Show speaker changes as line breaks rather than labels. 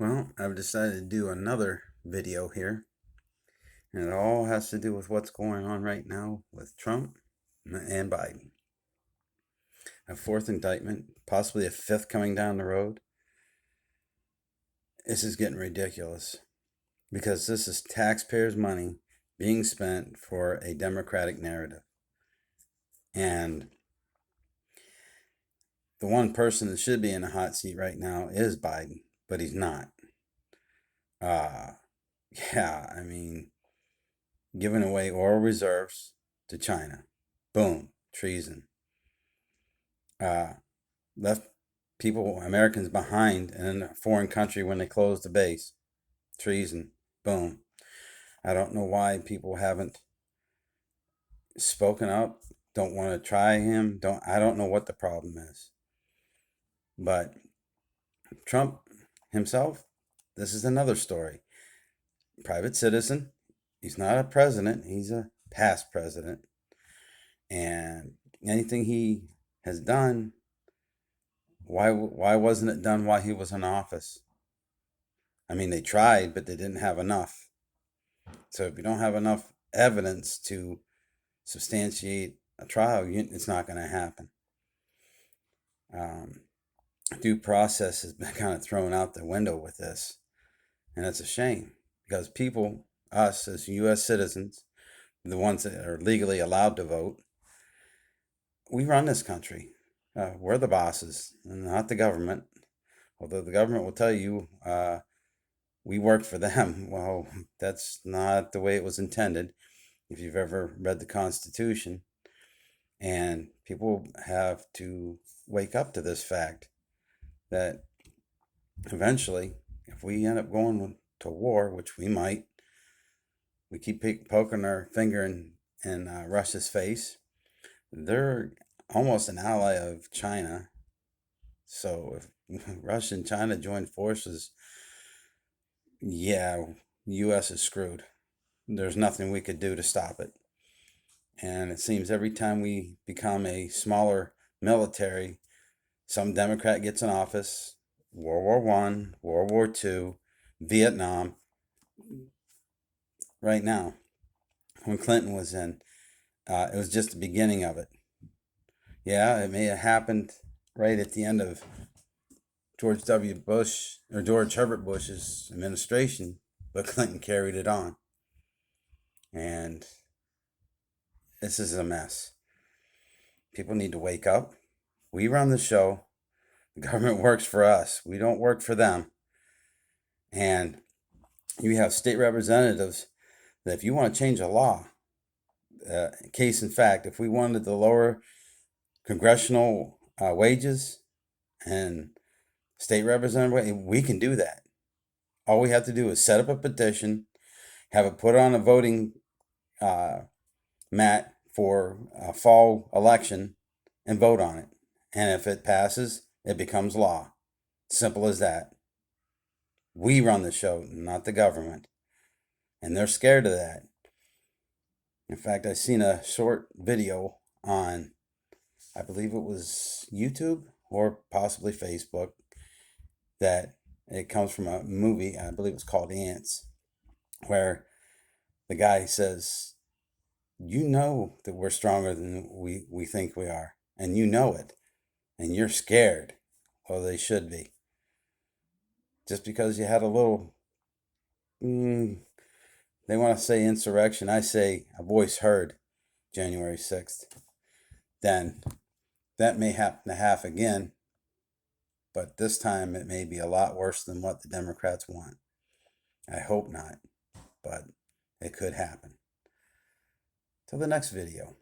Well, I've decided to do another video here, and it all has to do with what's going on right now with Trump and Biden. A fourth indictment, possibly a fifth coming down the road. This is getting ridiculous because this is taxpayers' money being spent for a Democratic narrative. And the one person that should be in the hot seat right now is Biden, but he's not. Uh, yeah, I mean, giving away oil reserves to China. Boom, treason. Left people, Americans, behind in a foreign country when they closed the base. Treason. Boom. I don't know why people haven't spoken up. Don't want to try him. I don't know what the problem is. But Trump himself, this is another story. Private citizen. He's not a president. He's a past president. And anything he has done, why wasn't it done while he was in office? I mean, they tried, but they didn't have enough. So if you don't have enough evidence to substantiate a trial, it's not going to happen. Um, Due process has been kind of thrown out the window with this, and it's a shame because people, us as U.S. citizens, the ones that are legally allowed to vote, we run this country. We're the bosses, and not the government. Although the government will tell you we work for them. Well, that's not the way it was intended. If you've ever read the Constitution, and people have to wake up to this fact that eventually, if we end up going to war, which we might, we keep poking our finger in Russia's face. They're almost an ally of China. So if Russia and China join forces, yeah, U.S. is screwed. There's nothing we could do to stop it. And it seems every time we become a smaller military, some Democrat gets in office. World War One, World War Two, Vietnam. Right now, when Clinton was in, it was just the beginning of it. Yeah, it may have happened right at the end of George W. Bush or George Herbert Bush's administration, but Clinton carried it on. And this is a mess. People need to wake up. We run the show. The government works for us. We don't work for them. And you have state representatives that if you want to change a law, case in fact, if we wanted to lower congressional wages and state representative, we can do that. All we have to do is set up a petition, have it put on a voting mat for a fall election, and vote on it. And if it passes, it becomes law. Simple as that. We run the show, not the government. And they're scared of that. In fact, I've seen a short video on, I believe it was YouTube or possibly Facebook, that it comes from a movie, I believe it's called Ants, where the guy says, you know that we're stronger than we think we are, and you know it, and you're scared. Well, they should be. Just because you had a little, they want to say insurrection, I say a voice heard January 6th, then that may happen to happen again, but this time it may be a lot worse than what the Democrats want. I hope not, but it could happen. Till the next video.